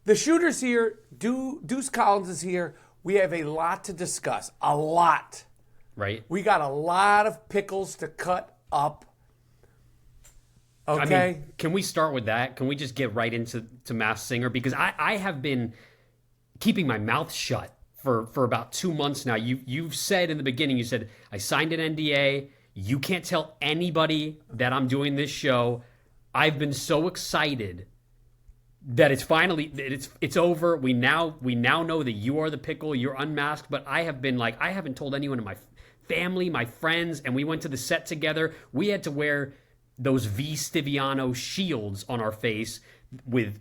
The shooter's here. Deuce Collins is here. We have a lot to discuss. A lot. Right. We got a lot of pickles to cut up. Okay. I mean, can we start with that? Can we just get right into Masked Singer? Because I have been keeping my mouth shut for about 2 months now. You've said in the beginning, you said, I signed an NDA. You can't tell anybody that I'm doing this show. I've been so excited that it's finally it's over. We now know that you are the pickle. You're unmasked. But I have been like, I haven't told anyone in my family, my friends, and we went to the set together. We had to wear those V. Stiviano shields on our face with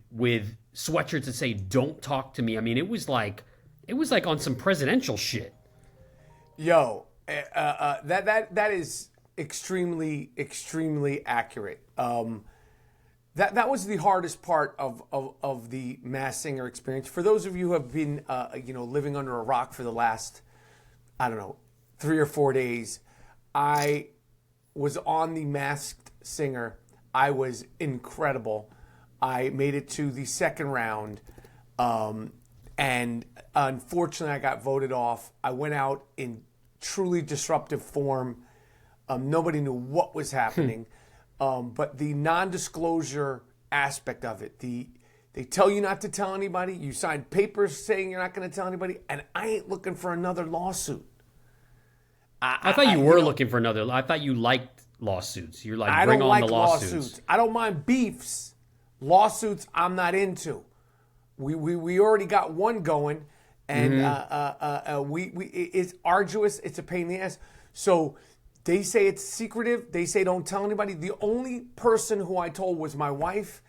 sweatshirts that say "Don't talk to me." I mean, it was like on some presidential shit. Yo, that is extremely accurate. That was the hardest part of the Masked Singer experience. For those of you who have been living under a rock for the last, I don't know, 3 or 4 days, I was on the Masked Singer. I was incredible. I made it to the second round, and unfortunately I got voted off. I went out in truly disruptive form. Nobody knew what was happening. But the non-disclosure aspect of it, they tell you not to tell anybody. You sign papers saying you're not going to tell anybody, and I ain't looking for another lawsuit. I thought you were looking for another. I thought you liked lawsuits. You're like, bring on the lawsuits. I don't mind beefs. Lawsuits, I'm not into. We already got one going, and it's arduous. It's a pain in the ass. So they say it's secretive. They say don't tell anybody. The only person who I told was my wife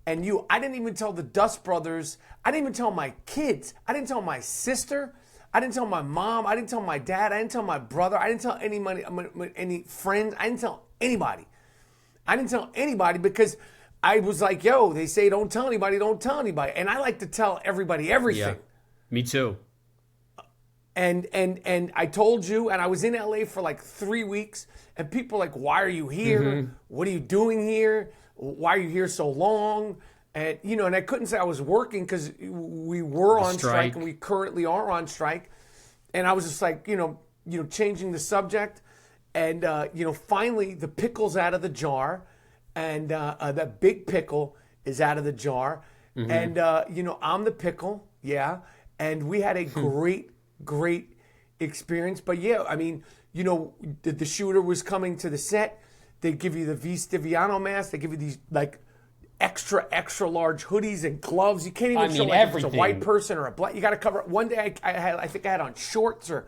and you. I didn't even tell the Dust Brothers. I didn't even tell my kids. I didn't tell my sister. I didn't tell my mom. I didn't tell my dad. I didn't tell my brother. I didn't tell any friends. I didn't tell anybody. I didn't tell anybody because I was like, yo, they say don't tell anybody, don't tell anybody. And I like to tell everybody everything. Yeah, me too. And I told you, and I was in LA for like 3 weeks, and people are like, why are you here? Mm-hmm. What are you doing here? Why are you here so long? And and I couldn't say I was working because we were on strike and we currently are on strike. And I was just like, changing the subject. And, finally the pickle's out of the jar. And that big pickle is out of the jar. Mm-hmm. And, I'm the pickle. Yeah. And we had a great experience. But yeah, I mean, the shooter was coming to the set. They give you the V. Stiviano mask. They give you these like extra large hoodies and gloves. You can't even show like if it's a white person or a black. You got to cover it. One day I think I had on shorts or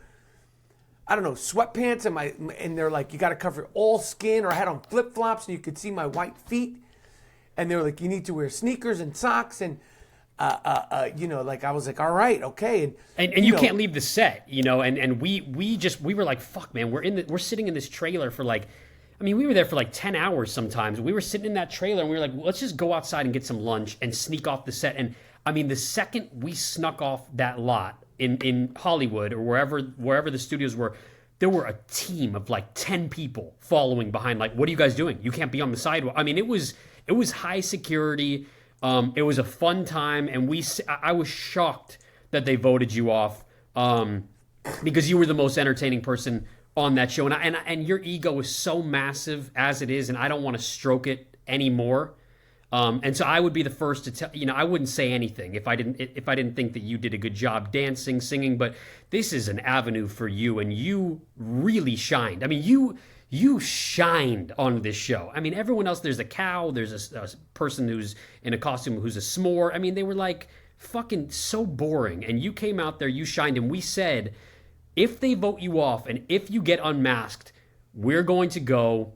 I don't know, sweatpants and they're like, you got to cover all skin, or I had on flip flops and you could see my white feet. And they're like, you need to wear sneakers and socks and like I was like, all right, okay, and you can't leave the set, and we were like, fuck, man, we're sitting in this trailer for like, I mean, we were there for like 10 hours sometimes. We were sitting in that trailer and we were like, let's just go outside and get some lunch and sneak off the set. And I mean, the second we snuck off that lot in Hollywood or wherever the studios were, there were a team of like 10 people following behind. Like, what are you guys doing? You can't be on the sidewalk. I mean, it was high security. It was a fun time, and I was shocked that they voted you off because you were the most entertaining person on that show, and your ego is so massive as it is, and I don't want to stroke it anymore. And so I would be the first to tell. I wouldn't say anything if I didn't think that you did a good job dancing, singing. But this is an avenue for you, and you really shined. I mean, you shined on this show. I mean, everyone else, there's a cow, there's a person who's in a costume who's a s'more. I mean, they were like fucking so boring. And you came out there, you shined, and we said, if they vote you off and if you get unmasked, we're going to go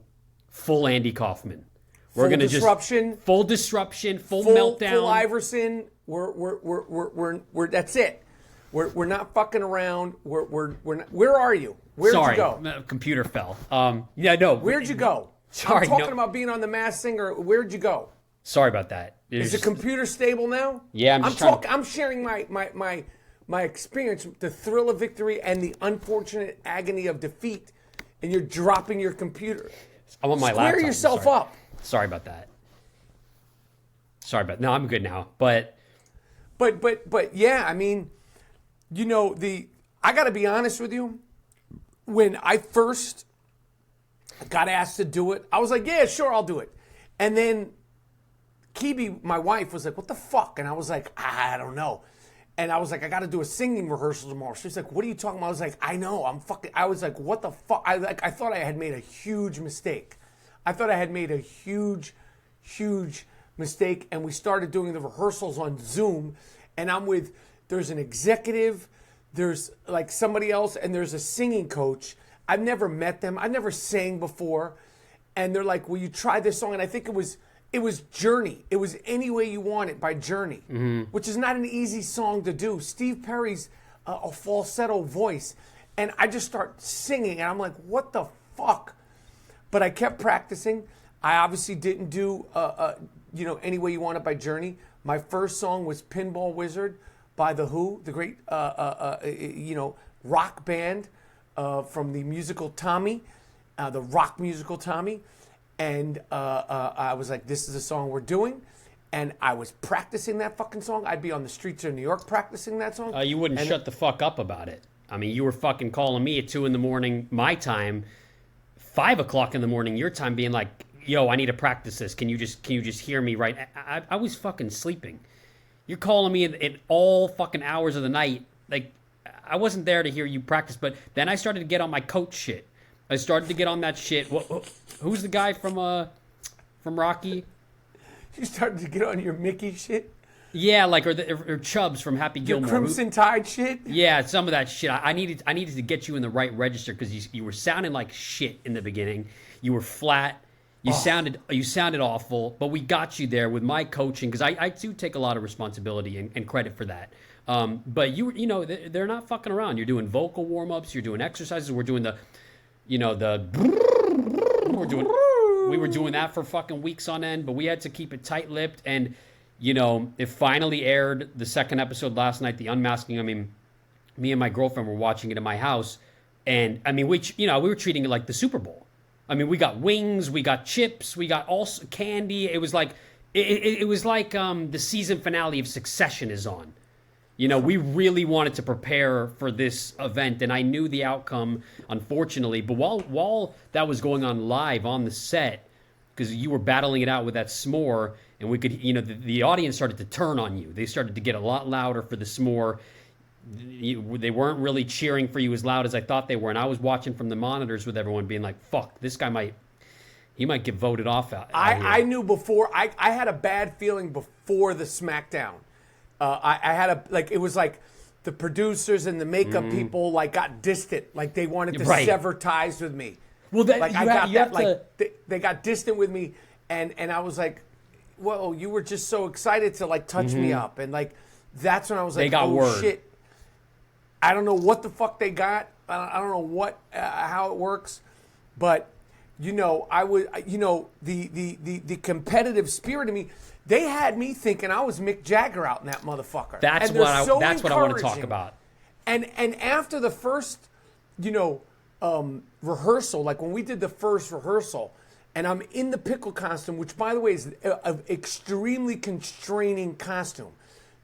full Andy Kaufman. We're going to disruption, full disruption, full meltdown. Full Iverson. We're that's it. We're not fucking around. We're not, where are you? Where'd you go? Sorry, computer fell. Yeah, no. Where'd you go? Sorry, I'm talking about being on the Masked Singer. Where'd you go? Sorry about that. Is the computer stable now? Yeah, I'm sharing my experience, the thrill of victory and the unfortunate agony of defeat, and you're dropping your computer. I want my laptop. Square yourself up. Sorry about that. No, I'm good now. But But yeah, I mean, I got to be honest with you. When I first got asked to do it, I was like, yeah, sure, I'll do it. And then Kibi, my wife, was like, what the fuck? And I was like, I don't know. And I was like, I got to do a singing rehearsal tomorrow. She's like, what are you talking about? I was like, I know, I was like, what the fuck? I thought I had made a huge mistake. I thought I had made a huge mistake. And we started doing the rehearsals on Zoom. And there's an executive, there's like somebody else, and there's a singing coach. I've never met them. I've never sang before. And they're like, will you try this song? And I think it was Journey. It was Any Way You Want It by Journey, which is not an easy song to do. Steve Perry's a falsetto voice. And I just start singing, and I'm like, what the fuck? But I kept practicing. I obviously didn't do, Any Way You Want It by Journey. My first song was Pinball Wizard by The Who, the great, rock band from the musical Tommy, the rock musical Tommy. And I was like, this is the song we're doing. And I was practicing that fucking song. I'd be on the streets of New York practicing that song. You wouldn't shut the fuck up about it. I mean, you were fucking calling me at 2 a.m, my time, 5 o'clock in the morning, your time, being like, yo, I need to practice this. Can you just hear me right? I was fucking sleeping. You're calling me at all fucking hours of the night. Like, I wasn't there to hear you practice. But then I started to get on my coach shit. I started to get on that shit. Who's the guy from Rocky? You started to get on your Mickey shit? Yeah, like or Chubbs from Happy Gilmore. Your Crimson Tide shit? Yeah, some of that shit. I needed to get you in the right register because you were sounding like shit in the beginning. You were flat. You sounded awful, but we got you there with my coaching because I do take a lot of responsibility and credit for that. But they're not fucking around. You're doing vocal warm-ups. You're doing exercises. We're doing we were doing that for fucking weeks on end, but we had to keep it tight-lipped. And, it finally aired the second episode last night, The Unmasking. I mean, me and my girlfriend were watching it in my house. And, I mean, we were treating it like the Super Bowl. I mean, we got wings, we got chips, we got all candy. It was like, it was like the season finale of Succession is on. We really wanted to prepare for this event, and I knew the outcome, unfortunately. But while that was going on live on the set, because you were battling it out with that s'more, and we could, the audience started to turn on you. They started to get a lot louder for the s'more. They weren't really cheering for you as loud as I thought they were, and I was watching from the monitors with everyone being like, fuck, this guy might get voted off out here. I knew before. I had a bad feeling before the SmackDown. I had it was like the producers and the makeup people got distant, like they wanted to sever ties with me. Well, they got distant with me, and I was like, well, you were just so excited to touch me up, and that's when I was like, oh shit. I don't know what the fuck they got. I don't know how it works, but I would, the competitive spirit in me. They had me thinking I was Mick Jagger out in that motherfucker. That's what I want to talk about. And after the first, rehearsal, like when we did the first rehearsal, and I'm in the pickle costume, which by the way is an extremely constraining costume.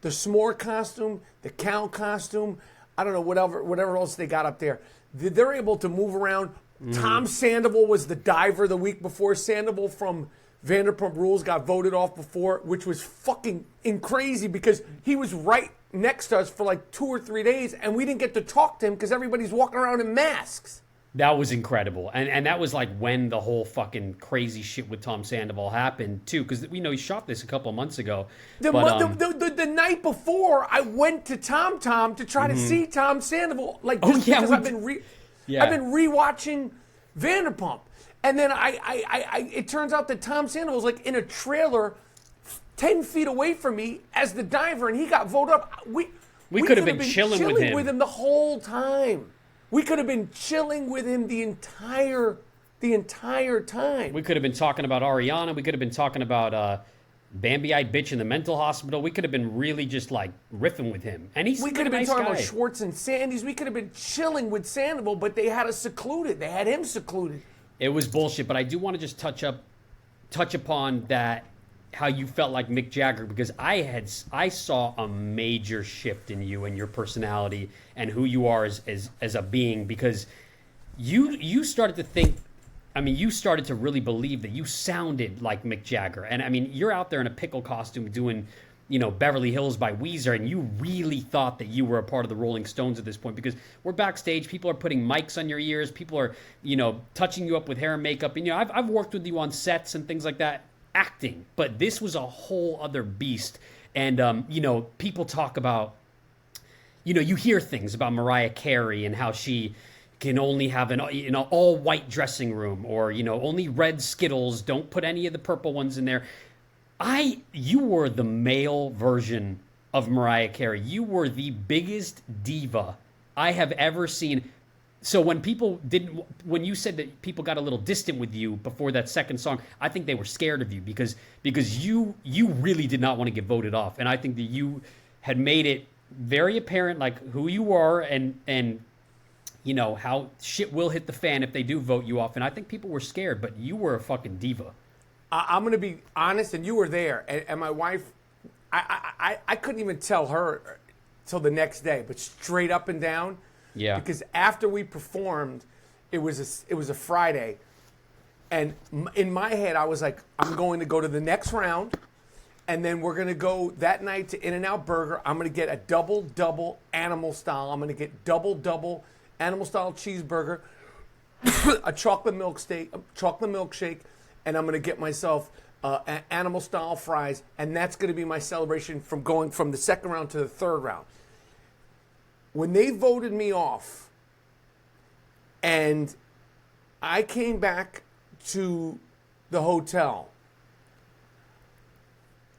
The s'more costume, the cow costume. I don't know, whatever else they got up there. They're able to move around. Tom Sandoval was the diver the week before. Sandoval from Vanderpump Rules got voted off before, which was fucking crazy because he was right next to us for 2 or 3 days, and we didn't get to talk to him because everybody's walking around in masks. That was incredible. And that was when the whole fucking crazy shit with Tom Sandoval happened, too, because we know he shot this a couple of months ago. The night before, I went to Tom to try to see Tom Sandoval. Because I've been rewatching Vanderpump. And then it turns out that Tom Sandoval's in a trailer 10 feet away from me as the diver, and he got voted up. We could have been chilling with him the whole time. We could have been chilling with him the entire time. We could have been talking about Ariana. We could have been talking about Bambi-eyed bitch in the mental hospital. We could have been really just riffing with him. And we could have been talking about Schwartz and Sandy's. We could have been chilling with Sandoval, but they had us secluded. They had him secluded. It was bullshit, but I do want to just touch upon that how you felt like Mick Jagger, because I saw a major shift in you and your personality and who you are as a being, because you started to think, I mean, you started to really believe that you sounded like Mick Jagger. And I mean, you're out there in a pickle costume doing, Beverly Hills by Weezer, and you really thought that you were a part of the Rolling Stones at this point, because we're backstage, people are putting mics on your ears, people are, touching you up with hair and makeup. And, I've worked with you on sets and things like that, acting, but this was a whole other beast. And, people talk about, you hear things about Mariah Carey and how she can only have an all white dressing room, or only red Skittles, don't put any of the purple ones in there. You were the male version of Mariah Carey. You were the biggest diva I have ever seen. So when you said that people got a little distant with you before that second song, I think they were scared of you because you really did not want to get voted off. And I think that you had made it very apparent, like, who you are and how shit will hit the fan if they do vote you off. And I think people were scared, but you were a fucking diva. I'm going to be honest, and you were there. And my wife, I couldn't even tell her till the next day, but straight up and down. Yeah. Because after we performed, it was a Friday. And in my head, I was like, I'm going to go to the next round. And then we're going to go that night to In-N-Out Burger. I'm going to get a double animal style. I'm going to get double animal style cheeseburger, a chocolate milkshake, and I'm going to get myself animal style fries, and that's going to be my celebration from going from the second round to the third round. When they voted me off, and I came back to the hotel.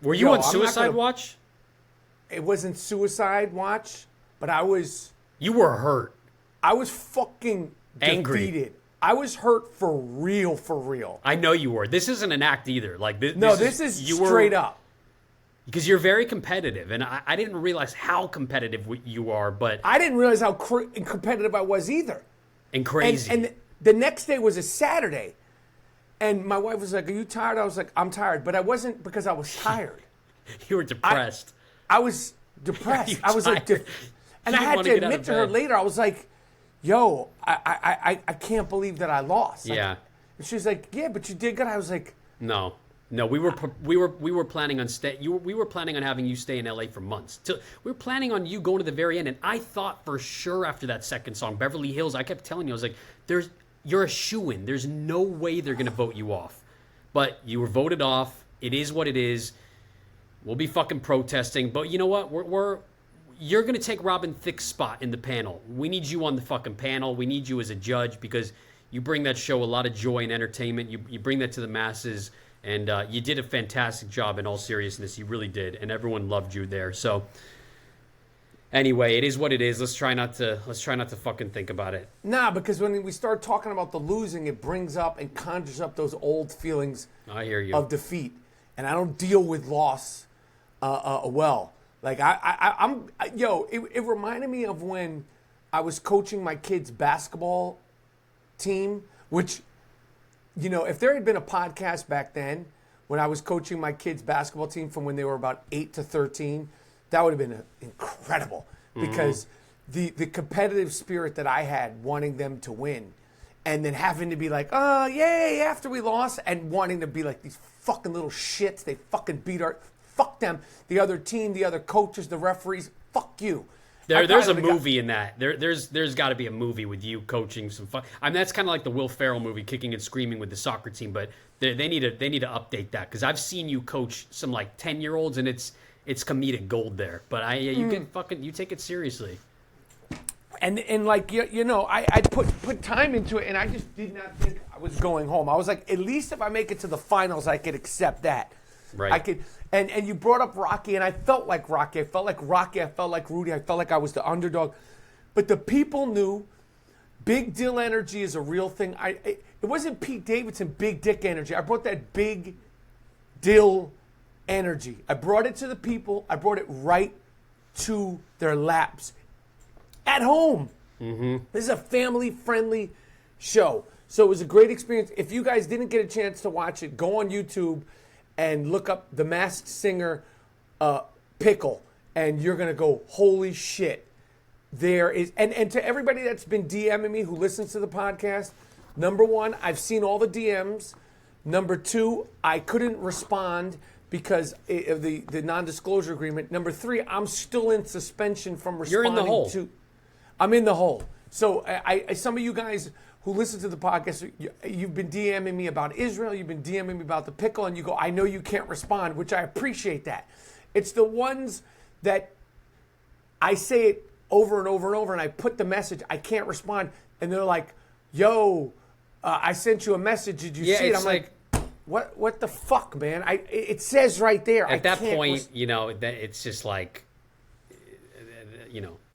Were you on suicide watch? It wasn't suicide watch, but You were hurt. I was fucking angry. Defeated. I was hurt for real. I know you were. This isn't an act either. Like this is straight up. Because you're very competitive, and I didn't realize how competitive you are. But I didn't realize how competitive I was either. And crazy. And the next day was a Saturday, and my wife was like, "Are you tired?" I was like, "I'm tired," but I wasn't because I was tired. You were depressed. I was depressed. I was like, and I had to admit to her later, I was like, yo, I can't believe that I lost. Like, yeah. And she's like, yeah, but you did good. I was like, no, we were planning on we were planning on having you stay in LA for months. We were planning on you going to the very end, and I thought for sure after that second song, Beverly Hills, I kept telling you, I was like, you're a shoo-in. There's no way they're gonna vote you off. But you were voted off. It is what it is. We'll be fucking protesting, but you know what? You're going to take Robin Thicke's spot in the panel. We need you on the fucking panel. We need you as a judge because you bring that show a lot of joy and entertainment. You bring that to the masses, and you did a fantastic job in all seriousness. You really did, and everyone loved you there. So anyway, it is what it is. Let's try not to fucking think about it. Nah, because when we start talking about the losing, it brings up and conjures up those old feelings I hear you. Of defeat. And I don't deal with loss well. Like it reminded me of when I was coaching my kids' basketball team, which, if there had been a podcast back then when I was coaching my kids' basketball team from when they were about 8 to 13, that would have been incredible because the competitive spirit that I had wanting them to win and then having to be like, oh, yay, after we lost, and wanting to be like these fucking little shits, they fucking beat fuck them, the other team, the other coaches, the referees, fuck you. There's a movie in that. There's got to be a movie with you coaching some fun. I mean, that's kind of like the Will Ferrell movie, Kicking and Screaming with the soccer team. But they need to update that because I've seen you coach some like 10-year-olds and it's comedic gold there. But you take it seriously. And like I put time into it and I just did not think I was going home. I was like, at least if I make it to the finals, I could accept that. Right. I could. And you brought up Rocky, and I felt like Rocky. I felt like Rudy. I felt like I was the underdog. But the people knew big deal energy is a real thing. It wasn't Pete Davidson big dick energy. I brought that big deal energy. I brought it to the people. I brought it right to their laps at home. Mm-hmm. This is a family-friendly show. So it was a great experience. If you guys didn't get a chance to watch it, go on YouTube and look up The Masked Singer Pickle, and you're gonna go, holy shit. There is, and to everybody that's been DMing me who listens to the podcast, number one, I've seen all the DMs. Number two, I couldn't respond because of the non-disclosure agreement. Number three, I'm still in suspension from responding. You're in the hole. I'm in the hole. So I some of you guys who listen to the podcast, you've been DMing me about Israel, you've been DMing me about the pickle, and you go, I know you can't respond, which I appreciate that. It's the ones that I say it over and over and over, and I put the message, I can't respond, and they're like, yo, I sent you a message, did you see it? I'm like, what the fuck, man? It says right there. At that point, you know, it's just like, you know,